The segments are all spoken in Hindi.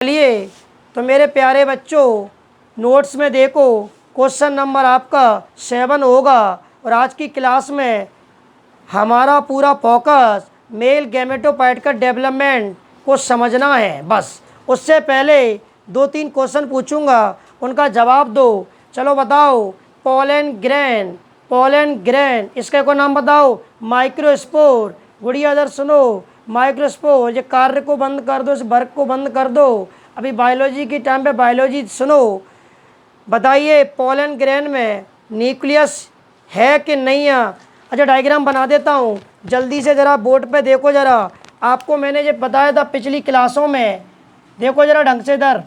चलिए तो मेरे प्यारे बच्चों, नोट्स में देखो क्वेश्चन नंबर आपका 7 होगा। और आज की क्लास में हमारा पूरा फोकस मेल गैमेटोफाइट का डेवलपमेंट को समझना है। बस उससे पहले 2-3 क्वेश्चन पूछूंगा, उनका जवाब दो। चलो बताओ, पोलन ग्रेन इसका को नाम बताओ। माइक्रोस्पोर, गुड़िया इधर सुनो। माइक्रोस्पोर, ये कार्य को बंद कर दो, इस वर्ग को बंद कर दो। अभी बायोलॉजी की टाइम पे बायोलॉजी सुनो। बताइए पोलन ग्रेन में न्यूक्लियस है कि नहीं है। अच्छा, डायग्राम बना देता हूँ जल्दी से, ज़रा बोर्ड पे देखो। ज़रा आपको मैंने ये बताया था पिछली क्लासों में, देखो ज़रा ढंग से इधर।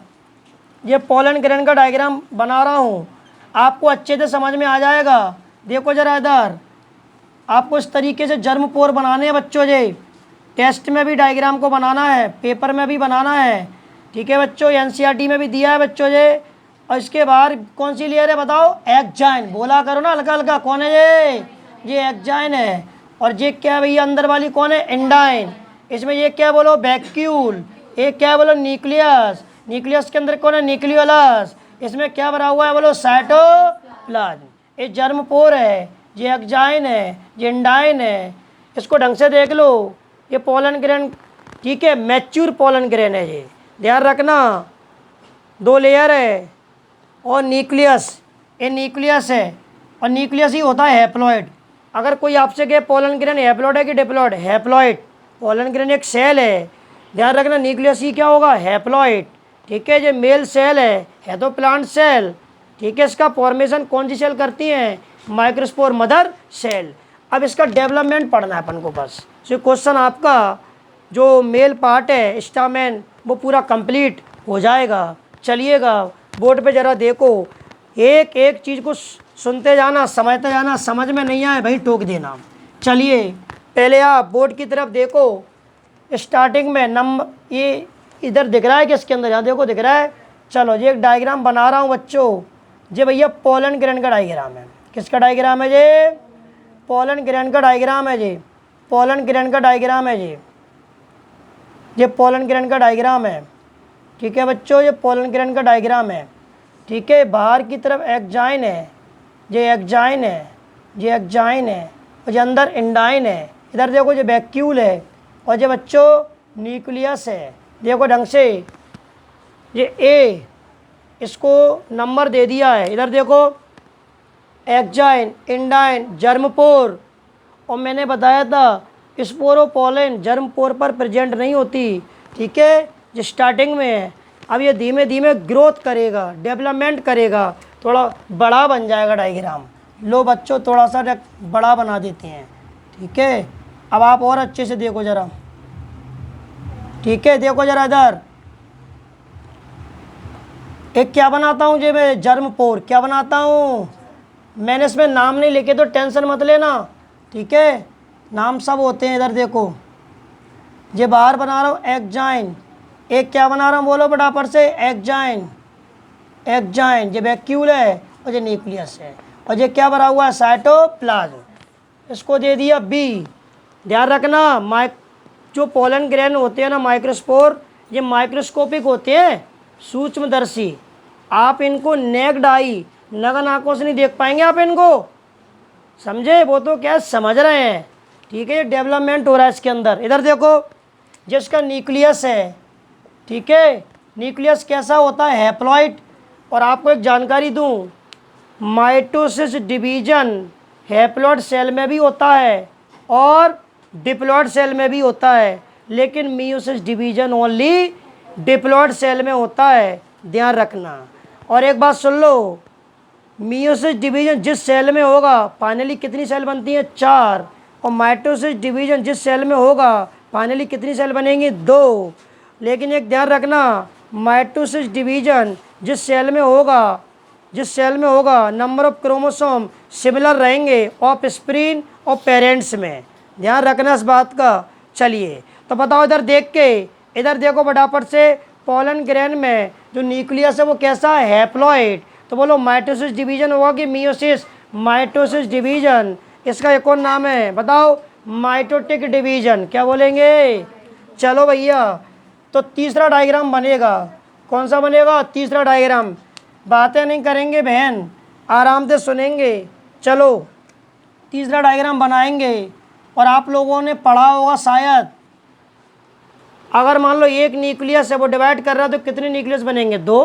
ये पोलन ग्रेन का डायग्राम बना रहा हूँ, आपको अच्छे से समझ में आ जाएगा। देखो ज़रा इधर, आपको इस तरीके से जर्म पोर बनाने हैं बच्चों। ये टेस्ट में भी डायग्राम को बनाना है, पेपर में भी बनाना है, ठीक है बच्चों। एनसीईआरटी में भी दिया है बच्चों ये। और इसके बाहर कौन सी लेयर है बताओ? एक्जाइन। बोला करो ना हल्का हल्का, कौन है ये एक्जाइन है। और ये क्या है भैया, अंदर वाली कौन है? एंडाइन। इसमें ये क्या बोलो? वैक्यूल। ये क्या बोलो? न्यूक्लियस। न्यूक्लियस के अंदर कौन है? न्यूक्लियोलस। इसमें क्या भरा हुआ है बोलो? साइटोप्लाज्म। ये जर्म पोर है, ये एक्जाइन है, ये एंडाइन है। इसको ढंग से देख लो। ये पोलन ग्रेन, ठीक है, मैच्योर पोलन ग्रेन है। ये ध्यान रखना, 2 लेयर है और न्यूक्लियस। ये न्यूक्लियस है और न्यूक्लियस ही होता है हैप्लॉइड। अगर कोई आपसे कहे पोलन ग्रेन हैप्लॉइड है कि डिप्लॉइड? हैप्लॉइड। पोलन ग्रेन एक सेल है, ध्यान रखना। न्यूक्लियस ही क्या होगा? हैप्लॉइड, ठीक है। ये मेल सेल है तो प्लांट सेल, ठीक है। इसका फॉर्मेशन कौन सी सेल करती है? Microspore mother cell. अब इसका डेवलपमेंट पढ़ना है अपन को बस। तो क्वेश्चन आपका जो मेल पार्ट है स्टामेन, वो पूरा कंप्लीट हो जाएगा। चलिएगा बोर्ड पे ज़रा देखो, एक एक चीज़ को सुनते जाना, समझते जाना। समझ में नहीं आए भाई टोक देना। चलिए पहले आप बोर्ड की तरफ देखो। स्टार्टिंग में नंबर ये इधर दिख रहा है कि इसके अंदर? यहाँ देखो दिख रहा है। चलो ये एक डायग्राम बना रहा हूँ बच्चों। ये भैया पोलन ग्रेन का डायग्राम है। किसका डायग्राम है ये? पोलन ग्रेन का डायग्राम है ये। पोलन ग्रेन का डायग्राम है ये पोलन ग्रेन का डायग्राम है, ठीक है बच्चों। ये पोलन ग्रेन का डायग्राम है, ठीक है। बाहर की तरफ एक्जाइन है, ये एक्जाइन है, ये एक्जाइन है। और ये अंदर एंडाइन है। इधर देखो ये वैक्यूल है और ये बच्चों न्यूक्लियस है। देखो ढंग से, ये ए, इसको नंबर दे दिया है। इधर देखो एक्जाइन, एंडाइन, जर्मपोर। और मैंने बताया था स्पोरोपोलन जर्मपोर पर प्रेजेंट नहीं होती, ठीक है। जो स्टार्टिंग में है, अब ये धीमे धीमे ग्रोथ करेगा, डेवलपमेंट करेगा, थोड़ा बड़ा बन जाएगा डायग्राम। लो बच्चों थोड़ा सा बड़ा बना देते हैं, ठीक है। अब आप और अच्छे से देखो ज़रा, ठीक है। देखो ज़रा इधर, एक क्या बनाता हूँ जो मैं? जर्मपोर। क्या बनाता हूँ? मैंने इसमें नाम नहीं लिखे तो टेंशन मत लेना, ठीक है। नाम सब होते हैं। इधर देखो ये बाहर बना रहा हूँ एक्जाइन। एक क्या बना रहा हूँ बोलो फटाफट से? एक्जाइन। एक्जाइन ये वैक्यूल है और ये न्यूक्लियस है। और ये क्या भरा हुआ है? साइटोप्लाज्म। इसको दे दिया बी। ध्यान रखना, जो पोलन ग्रेन होते हैं ना माइक्रोस्पोर, ये माइक्रोस्कोपिक होते हैं, सूक्ष्मदर्शी। आप इनको नेक्ड आई, नगन आंखों से नहीं देख पाएंगे आप इनको, समझे? वो तो क्या समझ रहे हैं, ठीक है। ये डेवलपमेंट हो रहा है इसके अंदर। इधर देखो जिसका न्यूक्लियस है, ठीक है। न्यूक्लियस कैसा होता है? हैप्लॉइड। और आपको एक जानकारी दूं, माइटोसिस डिवीजन हैप्लॉइड सेल में भी होता है और डिप्लॉइड सेल में भी होता है, लेकिन meiosis division only diploid cell में होता है, ध्यान रखना। और एक बात सुन लो, मियोसिस डिवीजन जिस सेल में होगा, फाइनली कितनी सेल बनती हैं? 4। और माइटोसिस डिवीजन जिस सेल में होगा, फाइनली कितनी सेल बनेंगी? 2। लेकिन एक ध्यान रखना, माइटोसिस डिवीजन जिस सेल में होगा नंबर ऑफ क्रोमोसोम सिमिलर रहेंगे ऑफ स्प्रीन और पेरेंट्स में, ध्यान रखना इस बात का। चलिए तो बताओ इधर देख के, इधर देखो फटाफट से। पोलन ग्रेन में जो न्यूक्लियस है वो कैसा है? हैप्लॉइड। तो बोलो माइटोसिस डिवीजन होगा कि मियोसिस? Mitosis division. इसका एक और नाम है बताओ? Mitotic division. क्या बोलेंगे? चलो भैया, तो तीसरा डायग्राम बनेगा। कौन सा बनेगा? तीसरा डायग्राम। बातें नहीं करेंगे बहन, आराम से सुनेंगे। चलो तीसरा डायग्राम बनाएंगे। और आप लोगों ने पढ़ा होगा शायद, अगर मान लो एक न्यूक्लियस है वो डिवाइड कर रहा है तो कितने न्यूक्लियस बनेंगे? 2।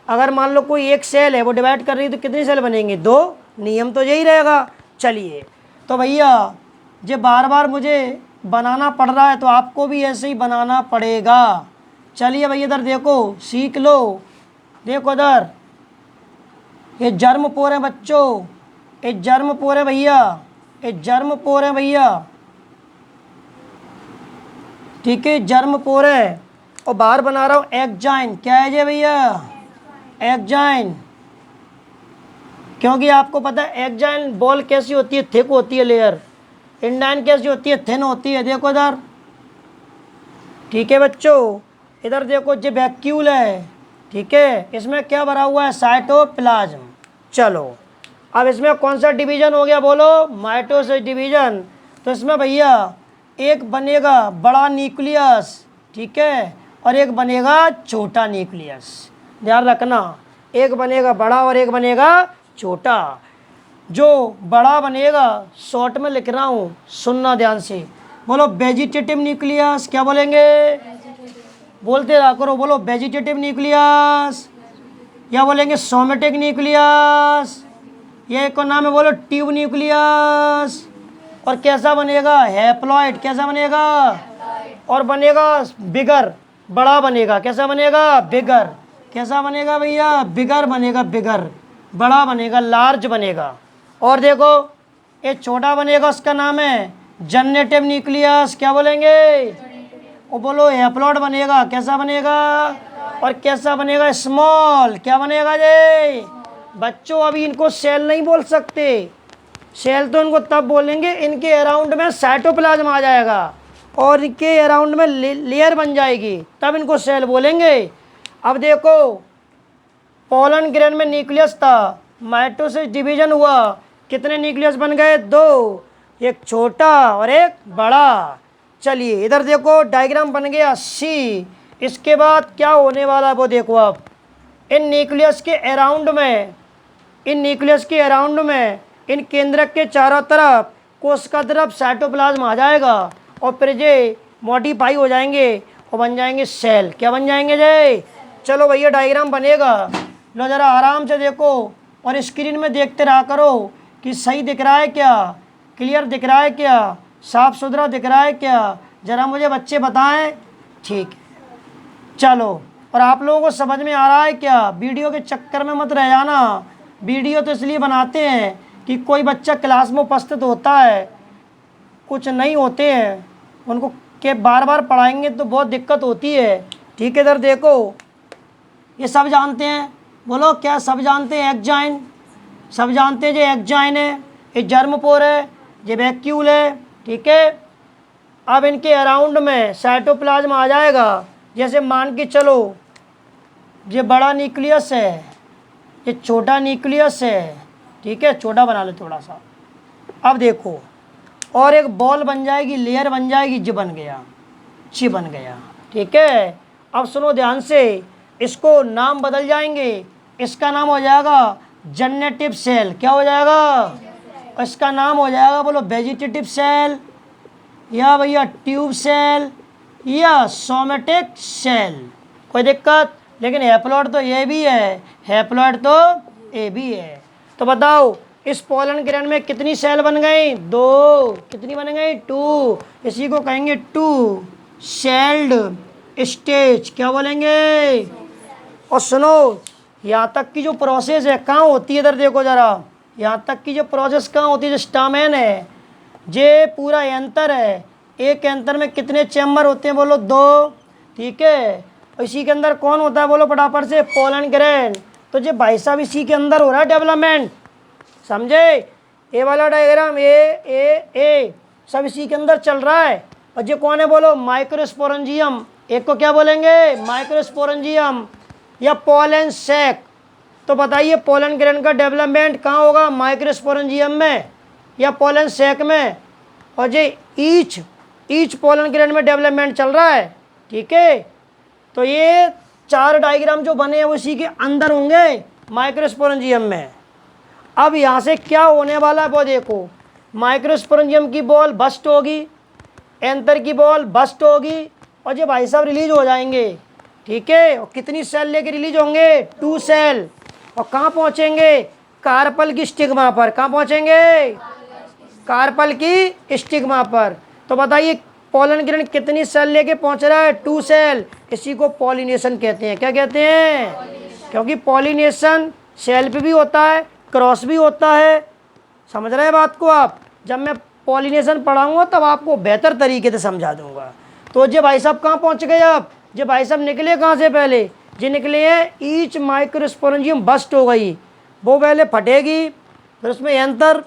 अगर मान लो कोई एक सेल है वो डिवाइड कर रही है तो कितनी सेल बनेंगे? 2। नियम तो यही रहेगा। चलिए तो भैया ये बार बार मुझे बनाना पड़ रहा है तो आपको भी ऐसे ही बनाना पड़ेगा। चलिए भैया इधर देखो, सीख लो। देखो इधर, ये जर्म पोर है बच्चों, ये जर्म पोर है भैया, ये जर्म पोर है भैया, ठीक है, जर्म पोर है। और बाहर बना रहा हूँ एक्जाइन। क्या है ये भैया? एक्जाइन। क्योंकि आपको पता है एक्जाइन बॉल कैसी होती है? थिक होती है लेयर। इंडाइन कैसी होती है? थिन होती है। देखो इधर, ठीक है बच्चों। इधर देखो ये वैक्यूल है, ठीक है, इसमें क्या भरा हुआ है? साइटोप्लाज्म। चलो अब इसमें कौन सा डिवीजन हो गया बोलो? Mitosis division. तो इसमें भैया एक बनेगा बड़ा न्यूक्लियस, ठीक है, और एक बनेगा छोटा न्यूक्लियस। ध्यान रखना, एक बनेगा बड़ा और एक बनेगा छोटा। जो बड़ा बनेगा, शॉर्ट में लिख रहा हूँ, सुनना ध्यान से। बोलो वेजिटेटिव न्यूक्लियस। क्या बोलेंगे? बोलते रहा करो, बोलो वेजिटेटिव न्यूक्लियस, या बोलेंगे सोमेटिक न्यूक्लियस, ये एक को नाम है बोलो ट्यूब न्यूक्लियस। और कैसा बनेगा? हैप्लॉइड। कैसा बनेगा? और बनेगा बिगर, बड़ा बनेगा। कैसा बनेगा? बिगर। कैसा बनेगा भैया? बिगर बनेगा, बिगर। बड़ा बनेगा, लार्ज बनेगा। और देखो ये छोटा बनेगा, उसका नाम है जनरेटिव न्यूक्लियस। क्या बोलेंगे? वो बोलो हैप्लॉइड बनेगा। कैसा बनेगा? और कैसा बनेगा? स्मॉल। क्या बनेगा ये बच्चों? अभी इनको सेल नहीं बोल सकते। सेल तो इनको तब बोलेंगे इनके अराउंड में साइटोप्लाज्म आ जाएगा और इनके अराउंड में लेयर बन जाएगी, तब इनको सेल बोलेंगे। अब देखो पोलन ग्रेन में न्यूक्लियस था, माइटोसिस डिवीजन हुआ, कितने न्यूक्लियस बन गए? 2, एक छोटा और एक बड़ा। चलिए इधर देखो डायग्राम बन गया सी। इसके बाद क्या होने वाला है वो देखो। अब इन न्यूक्लियस के अराउंड में, इन न्यूक्लियस के अराउंड में, इन केंद्रक के चारों तरफ कोशिका तरफ साइटोप्लाज्म आ जाएगा और फिर ये मॉडिफाई हो जाएंगे और बन जाएंगे सेल। क्या बन जाएंगे जे? चलो भैया डायग्राम बनेगा, लो ज़रा आराम से देखो और स्क्रीन में देखते रहा करो कि सही दिख रहा है क्या, क्लियर दिख रहा है क्या, साफ सुथरा दिख रहा है क्या, ज़रा मुझे बच्चे बताएं। ठीक है चलो, और आप लोगों को समझ में आ रहा है क्या? वीडियो के चक्कर में मत रह जाना। वीडियो तो इसलिए बनाते हैं कि कोई बच्चा क्लास में उपस्थित होता है, कुछ नहीं होते हैं, उनको के बार बार पढ़ाएंगे तो बहुत दिक्कत होती है। ठीक है इधर देखो, ये सब जानते हैं, बोलो क्या सब जानते हैं? एक्जाइन सब जानते हैं, जो एक्जाइन है, ये जर्मपोर है, ये वैक्यूल है, ठीक है। अब इनके अराउंड में साइटोप्लाज्म आ जाएगा। जैसे मान के चलो ये बड़ा न्यूक्लियस है, ये छोटा न्यूक्लियस है, ठीक है, छोटा बना ले थोड़ा सा। अब देखो और एक बॉल बन जाएगी, लेयर बन जाएगी, जी बन गया, ची बन गया, ठीक है। अब सुनो ध्यान से, इसको नाम बदल जाएंगे, इसका नाम हो जाएगा जनरेटिव सेल। क्या हो जाएगा? इसका नाम हो जाएगा बोलो वेजिटेटिव सेल, या भैया ट्यूब सेल, या सोमेटिक सेल। कोई दिक्कत? लेकिन हैप्लॉइड तो ये भी है, हैप्लॉइड तो ये भी है। तो बताओ इस पोलन ग्रेन में कितनी सेल बन गई? 2। कितनी बन गई? 2। इसी को कहेंगे 2 सेल्ड स्टेज। क्या बोलेंगे? और सुनो, यहाँ तक की जो प्रोसेस है कहाँ होती है? इधर देखो ज़रा, यहाँ तक की जो प्रोसेस कहाँ होती है? जो स्टामेन है, ये पूरा एंथर है। एक एंथर में कितने चैम्बर होते हैं? बोलो 2, ठीक है। इसी के अंदर कौन होता है? बोलो फटाफट से, पोलन ग्रेन। तो ये भाई साहब इसी के अंदर हो रहा है डेवलपमेंट, समझे? ये वाला डायग्राम ए सब इसी के अंदर चल रहा है। और ये कौन है? बोलो माइक्रोस्पोरेंजियम। एक को क्या बोलेंगे? माइक्रोस्पोरेंजियम या पोलन सैक। तो बताइए पोलन ग्रेन का डेवलपमेंट कहाँ होगा? माइक्रोस्पोरेंजियम में या पोलन सैक में। और ये ईच पोलन ग्रेन में डेवलपमेंट चल रहा है, ठीक है। तो ये 4 डायग्राम जो बने हैं वो इसी के अंदर होंगे माइक्रोस्पोरेंजियम में। अब यहाँ से क्या होने वाला है वो देखो, माइक्रोस्पोरेंजियम की बॉल बस्ट होगी, एंथर की बॉल बस्ट होगी और ये भाई साहब रिलीज हो जाएंगे। ठीक है, और कितनी सेल लेके रिलीज होंगे? 2 सेल। और कहाँ पहुँचेंगे? कार्पल की स्टिग्मा पर। कहाँ पहुँचेंगे? कार्पल की स्टिग्मा पर। तो बताइए पोलन ग्रेन कितनी सेल लेके पहुँच रहा है? 2 सेल। इसी को पॉलिनेशन कहते हैं। क्या कहते हैं? क्योंकि पॉलिनेशन सेल पे भी होता है, क्रॉस भी होता है। समझ रहे हैं बात को आप? जब मैं पॉलिनेशन पढ़ाऊंगा तब आपको बेहतर तरीके से समझा दूंगा। तो ये भाई साहब कहाँ पहुँच गए? आप ये भाई साहब निकले कहाँ से? पहले ये निकले हैं ईच माइक्रोस्पोरेंजियम बस्ट हो गई, वो पहले फटेगी, फिर उसमें एंथर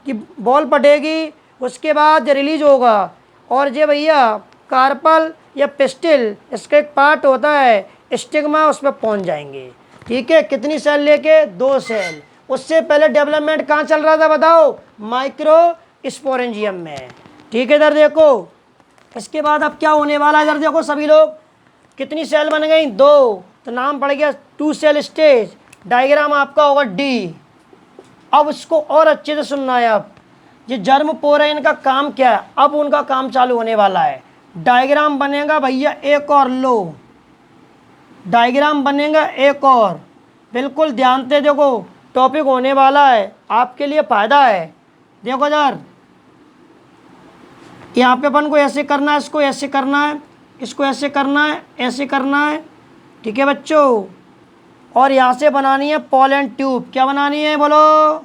की बॉल फटेगी, उसके बाद ये रिलीज होगा। और ये भैया कार्पल या पिस्टिल इसका एक पार्ट होता है स्टिग्मा, उस पर पहुँच जाएंगे। ठीक है, कितनी सेल लेके? 2 सेल। उससे पहले डेवलपमेंट कहाँ चल रहा था बताओ? माइक्रोस्पोरेंजियम में। ठीक है, इधर देखो। इसके बाद अब क्या होने वाला है? इधर देखो सभी लोग, कितनी सेल बन गई? 2। तो नाम पड़ गया 2 सेल स्टेज। डायग्राम आपका होगा डी। अब इसको और अच्छे से सुनना है। अब ये जर्म पोर है, इनका काम क्या है? अब उनका काम चालू होने वाला है। डायग्राम बनेगा भैया एक और, लो डायग्राम बनेगा एक और, बिल्कुल ध्यान से देखो, टॉपिक होने वाला है, आपके लिए फ़ायदा है। देखो यार, यहाँ पे अपन को ऐसे करना है, इसको ऐसे करना है, इसको ऐसे करना है, ऐसे करना है। ठीक है बच्चों, और यहाँ से बनानी है पोलन ट्यूब। क्या बनानी है बोलो?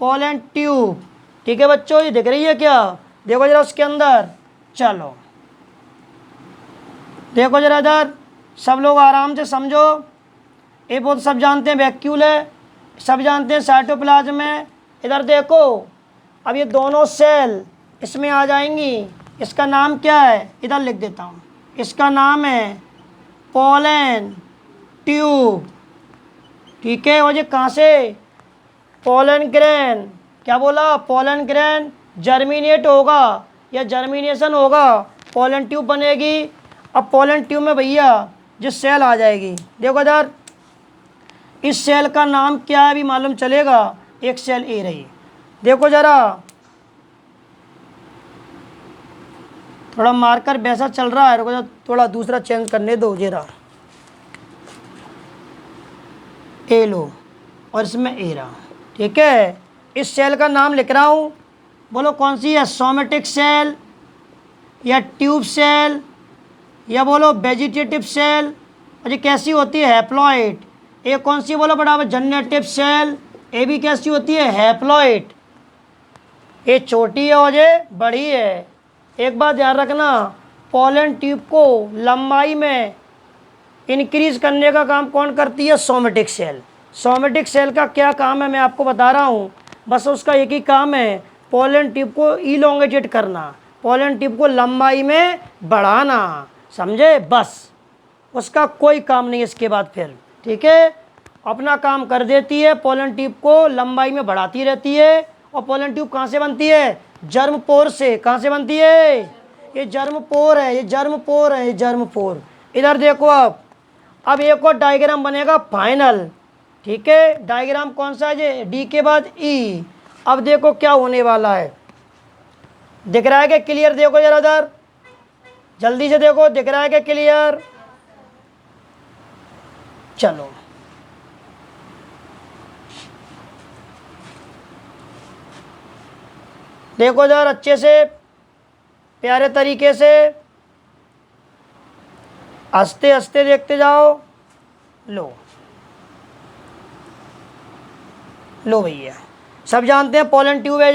Pollen tube. ठीक है बच्चों, ये दिख रही है क्या? देखो जरा उसके अंदर। चलो देखो जरा इधर, सब लोग आराम से समझो। ये बहुत सब जानते हैं वैक्यूल है, सब जानते हैं साइटोप्लाज्म है। इधर देखो, अब ये दोनों सेल इसमें आ जाएंगी। इसका नाम क्या है? इधर लिख देता हूँ, इसका नाम है पोलन ट्यूब। ठीक है, और ये कहाँ से? Pollen grain. क्या बोला? पोलन ग्रेन जर्मिनेट होगा या जर्मिनेशन होगा, पोलन ट्यूब बनेगी। अब पोलन ट्यूब में भैया जो सेल आ जाएगी, देखो इधर, इस सेल का नाम क्या है अभी मालूम चलेगा। एक सेल ए रही, देखो जरा, थोड़ा मार्कर वैसा चल रहा है, रुको थोड़ा दूसरा चेंज करने दो जरा। ए लो, और इसमें ए रहा। ठीक है, इस सेल का नाम लिख रहा हूँ, बोलो कौन सी है? सोमेटिक सेल या ट्यूब सेल या बोलो वेजिटेटिव सेल। और ये कैसी होती है? हैप्लॉइड। ए कौन सी बोलो बराबर? Generative cell. ए भी कैसी होती है? हैप्लॉइड। ये छोटी है और ये बड़ी है। एक बात ध्यान रखना, पोलन ट्यूब को लंबाई में इंक्रीज करने का काम कौन करती है? Somatic cell. सोमेटिक सेल का क्या काम है मैं आपको बता रहा हूँ, बस उसका एक ही काम है, पोलन ट्यूब को इलोंगेटेड करना, पोलन ट्यूब को लंबाई में बढ़ाना। समझे? बस उसका कोई काम नहीं इसके बाद फिर। ठीक है, अपना काम कर देती है, पोलन ट्यूब को लंबाई में बढ़ाती रहती है। और पोलन ट्यूब कहाँ से बनती है? जर्म पोर से। कहाँ से बनती है? ये जर्म पोर है, ये जर्म पोर है, ये जर्म पोर। इधर देखो अब एक और डायग्राम बनेगा फाइनल। ठीक है, डायग्राम कौन सा है? ये डी के बाद ई। अब देखो क्या होने वाला है, दिख रहा है क्या क्लियर? देखो जरा इधर जल्दी से देखो, दिख रहा है क्या क्लियर? चलो देखो इधर अच्छे से, प्यारे तरीके से, हंसते हंसते देखते जाओ। लो लो भैया, सब जानते हैं पोलन ट्यूब है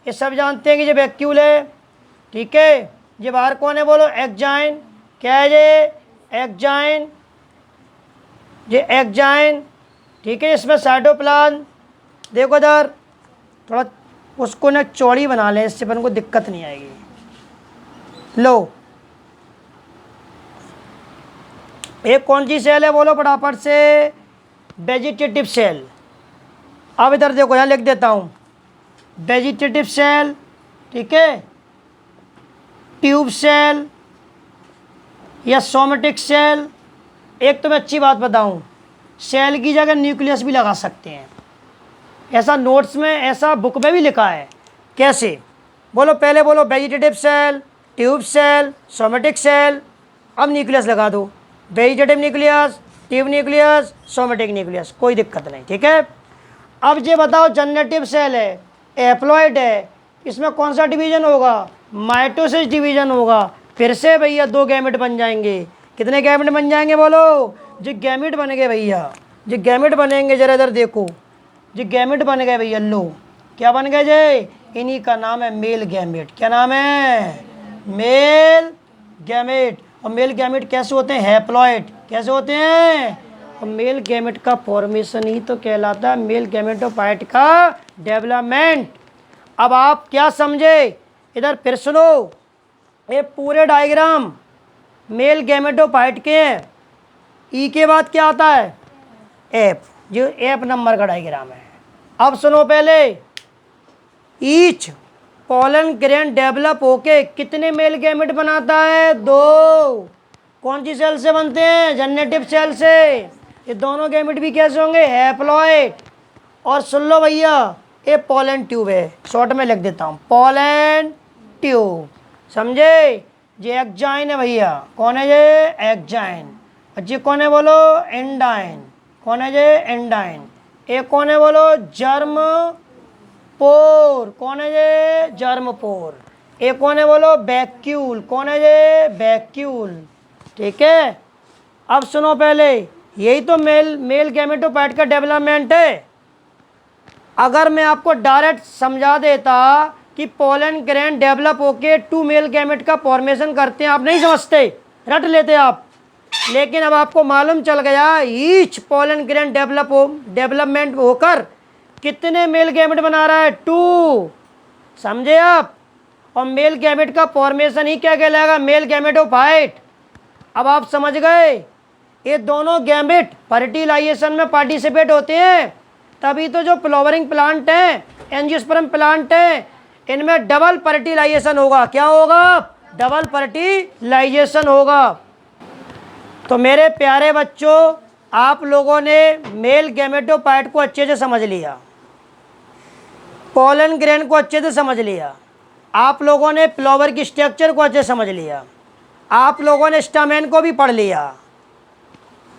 ये सब जानते हैं कि ये वैक्यूल है। ठीक है, ये बाहर कौन है बोलो? एक्जाइन। क्या है ये? एक्जाइन। ये एक्जाइन। ठीक है, इसमें साइटोप्लाज्म। देखो इधर थोड़ा उसको ना चौड़ी बना लें, इससे अपन को दिक्कत नहीं आएगी। लो, एक कौन सी सेल है बोलो फटाफट से? Vegetative cell. अब इधर देखो, यहाँ लिख देता हूँ वेजिटेटिव सेल। ठीक है, ट्यूब सेल या सोमेटिक सेल एक तो मैं अच्छी बात बताऊं, सेल की जगह न्यूक्लियस भी लगा सकते हैं। ऐसा नोट्स में, ऐसा बुक में भी लिखा है। कैसे? बोलो, पहले बोलो vegetative cell, tube cell, somatic cell. अब न्यूक्लियस लगा दो, vegetative nucleus, tube nucleus, somatic nucleus, कोई दिक्कत नहीं। ठीक है। अब ये बताओ, जनरेटिव सेल है, एप्लॉइड है, इसमें कौन सा डिवीजन होगा? माइटोसिस डिवीजन होगा। फिर से भैया 2 गैमेट बन जाएंगे। कितने गैमेट बन जाएंगे बोलो? जो गैमेट बन गए भैया, जो गैमेट बनेंगे, जरा इधर देखो, जो गैमेट बन गए भैया, लो क्या बन गए जे? इन्हीं का नाम है मेल गैमेट। क्या नाम है? Male gamete. और मेल गैमेट कैसे होते हैं? हैप्लॉइड। कैसे होते हैं? और मेल गैमेट का फॉर्मेशन ही तो कहलाता है मेल गैमेटोफाइट का डेवलपमेंट। अब आप क्या समझे? इधर फिर सुनो, ये पूरे डायग्राम मेल गैमेटोफाइट के हैं। ई के बाद क्या आता है? एफ, जो एफ नंबर का डायग्राम है। अब सुनो पहले, ईच पोलन ग्रेन डेवलप होके कितने मेल गैमेट बनाता है? 2। कौन सी सेल से बनते हैं? जनरेटिव सेल से। ये दोनों गैमेट भी कैसे होंगे? हैप्लॉइड। और सुन लो भैया, ये पोलन ट्यूब है, शॉर्ट में लिख देता हूँ, पोलन ट्यूब। समझे? ये एक्जाइन है भैया। कौन है ये? एक्जाइन। और ये कौन है बोलो? एंडाइन। कौन है ये? एंडाइन। ये कौन है बोलो? जर्म पोर। कौन है ये? जर्म पोर। ये कौन है बोलो? वैक्यूल। कौन है ये? वैक्यूल। ठीक है। अब सुनो पहले, यही तो मेल गैमेटोफाइट का डेवलपमेंट है। अगर मैं आपको डायरेक्ट समझा देता कि पोलन ग्रेन डेवलप होके 2 मेल गैमेट का फॉर्मेशन करते हैं, आप नहीं समझते, रट लेते आप। लेकिन अब आपको मालूम चल गया, ईच पोलन ग्रेन डेवलपमेंट होकर कितने मेल गैमेट बना रहा है? 2। समझे आप? और मेल गैमेट का फॉर्मेशन ही क्या कहलाएगा? Male gametophyte. अब आप समझ गए, ये दोनों गैमेट फर्टिलाइजेशन में पार्टिसिपेट होते हैं। तभी तो जो फ्लावरिंग प्लांट है, एंजियोस्पर्म प्लांट है, इनमें डबल फर्टिलाइजेशन होगा। क्या होगा? डबल फर्टिलाइजेशन होगा। तो मेरे प्यारे बच्चों, आप लोगों ने मेल गैमेटोफाइट को अच्छे से समझ लिया, पोलन ग्रेन को अच्छे से समझ लिया, आप लोगों ने फ्लावर की स्ट्रक्चर को अच्छे से समझ लिया, आप लोगों ने स्टामेन को भी पढ़ लिया।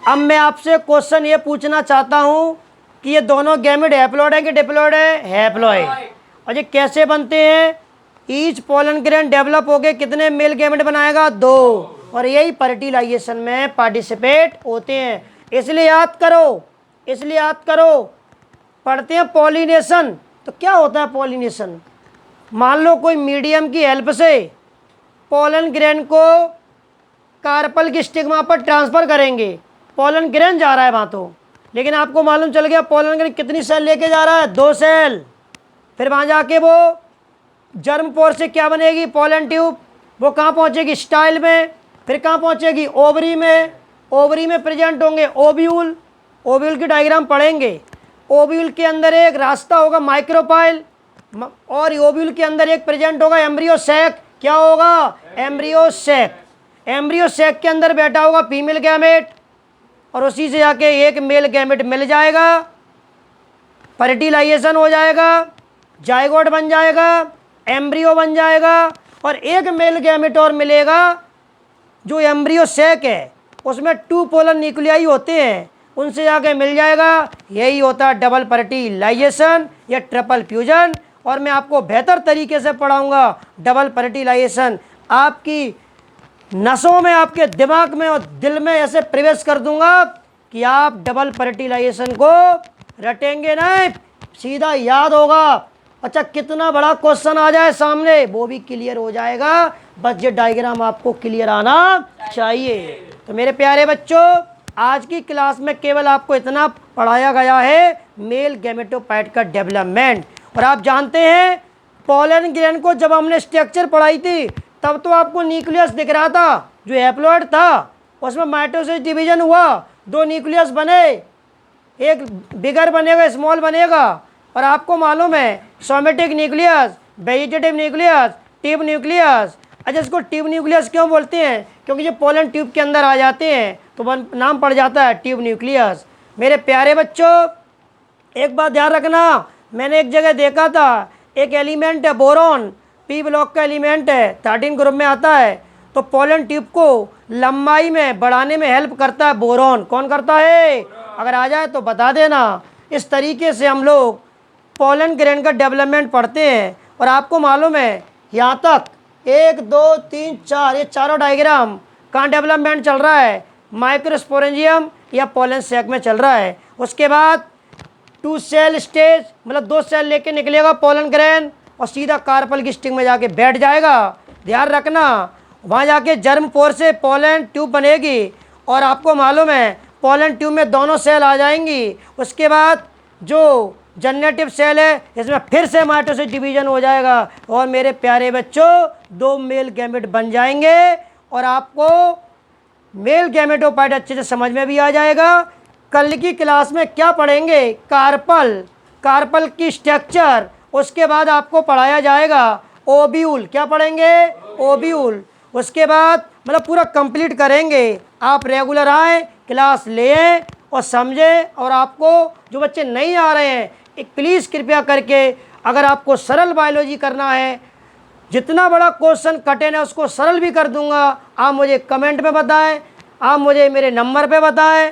अब मैं आपसे क्वेश्चन ये पूछना चाहता हूँ कि ये दोनों गैमेट हैप्लॉइड है कि डिप्लॉइड है? हैप्लॉइड। और ये कैसे बनते हैं? ईच पोलन ग्रेन डेवलप होके कितने मेल गैमेट बनाएगा? 2। और यही फर्टिलाइजेशन में पार्टिसिपेट होते हैं। इसलिए याद करो, इसलिए याद करो, पढ़ते हैं पॉलिनेशन। तो क्या होता है पॉलिनेशन? मान लो कोई मीडियम की हेल्प से पोलन ग्रेन को कार्पल की स्टिग्मा पर ट्रांसफर करेंगे, पोलन ग्रेन जा रहा है वहाँ तो, लेकिन आपको मालूम चल गया पोलन ग्रेन कितनी सेल लेके जा रहा है? 2 सेल। फिर वहाँ जाके वो जर्म पोर से क्या बनेगी? Pollen tube. वो कहाँ पहुँचेगी? स्टाइल में। फिर कहाँ पहुँचेगी? ओवरी में। ओवरी में प्रेजेंट होंगे ओव्यूल। ओव्यूल की डायग्राम पढ़ेंगे। ओव्यूल के अंदर एक रास्ता होगा माइक्रोपाइल, और ओव्यूल के अंदर एक प्रेजेंट होगा एम्ब्रियो सैक। क्या होगा? Embryo sac. एम्ब्रियो सैक के अंदर बैठा होगा फीमेल गैमेट, और उसी से जाके एक मेल गैमेट मिल जाएगा, फर्टिलाइजेशन हो जाएगा, जाइगोट बन जाएगा, एम्ब्रियो बन जाएगा, और एक मेल गैमेट और मिलेगा जो एम्ब्रियो सैक है, उसमें 2 पोलन न्यूक्लियाई होते हैं, उनसे जाके मिल जाएगा। यही होता है डबल फर्टिलाइजेशन या ट्रिपल फ्यूजन। और मैं आपको बेहतर तरीके से पढ़ाऊंगा डबल फर्टिलाइजेशन, आपकी नसों में, आपके दिमाग में और दिल में ऐसे प्रवेश कर दूंगा कि आप डबल फर्टिलाइजेशन को रटेंगे नहीं, सीधा याद होगा। अच्छा, कितना बड़ा क्वेश्चन आ जाए सामने वो भी क्लियर हो जाएगा, बस ये डायग्राम आपको क्लियर आना चाहिए। तो मेरे प्यारे बच्चों, आज की क्लास में केवल आपको इतना पढ़ाया गया है, मेल गैमेटोफाइट का डेवलपमेंट। और आप जानते हैं, पोलन ग्रेन को जब हमने स्ट्रक्चर पढ़ाई थी तब तो आपको न्यूक्लियस दिख रहा था जो हैप्लॉइड था, उसमें माइटोसिस डिवीजन हुआ, 2 न्यूक्लियस बने, एक बिगर बनेगा, स्मॉल बनेगा। और आपको मालूम है somatic nucleus, vegetative nucleus, tube nucleus. अच्छा, इसको ट्यूब न्यूक्लियस क्यों बोलते हैं? क्योंकि ये पोलन ट्यूब के अंदर आ जाते हैं, तो नाम पड़ जाता है ट्यूब न्यूक्लियस। मेरे प्यारे बच्चों, एक बात ध्यान रखना, मैंने एक जगह देखा था, एक एलिमेंट है बोरॉन, पी ब्लॉक का एलिमेंट है, 13 ग्रुप में आता है। तो पोलन ट्यूब को लंबाई में बढ़ाने में हेल्प करता है बोरॉन। कौन करता है? अगर आ जाए तो बता देना। इस तरीके से हम लोग पोलन ग्रेन का डेवलपमेंट पढ़ते हैं। और आपको मालूम है यहाँ तक 1 2 3 4 ये चारों डायग्राम कहाँ डेवलपमेंट चल रहा है? माइक्रोस्पोरेंजियम या पोलन सैक में चल रहा है। उसके बाद 2 सेल स्टेज, मतलब 2 सेल लेके निकलेगा पोलन ग्रेन और सीधा कार्पल की स्टिंग में जाके बैठ जाएगा। ध्यान रखना, वहाँ जाके जर्म पोर से पोलन ट्यूब बनेगी और आपको मालूम है पोलन ट्यूब में दोनों सेल आ जाएंगी। उसके बाद जो जनरेटिव सेल है इसमें फिर से माइटोसिस डिवीजन हो जाएगा और मेरे प्यारे बच्चों 2 मेल गैमेट बन जाएंगे और आपको मेल गैमेटोफाइट अच्छे से समझ में भी आ जाएगा। कल की क्लास में क्या पढ़ेंगे? कार्पल की स्ट्रक्चर। उसके बाद आपको पढ़ाया जाएगा ओव्यूल। क्या पढ़ेंगे? ओव्यूल। उसके बाद मतलब पूरा कंप्लीट करेंगे। आप रेगुलर आएँ, क्लास लें और समझें। और आपको जो बच्चे नहीं आ रहे हैं, एक प्लीज़ कृपया करके, अगर आपको सरल बायोलॉजी करना है, जितना बड़ा क्वेश्चन कठिन है उसको सरल भी कर दूंगा, आप मुझे कमेंट में बताएं, आप मुझे मेरे नंबर पे बताएं।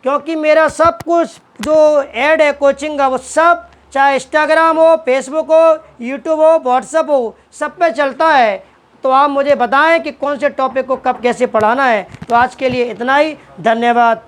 क्योंकि मेरा सब कुछ जो ऐड है कोचिंग का वो सब, चाहे इंस्टाग्राम हो, फेसबुक हो, यूट्यूब हो, व्हाट्सअप हो, सब पे चलता है। तो आप मुझे बताएं कि कौन से टॉपिक को कब कैसे पढ़ाना है। तो आज के लिए इतना ही, धन्यवाद।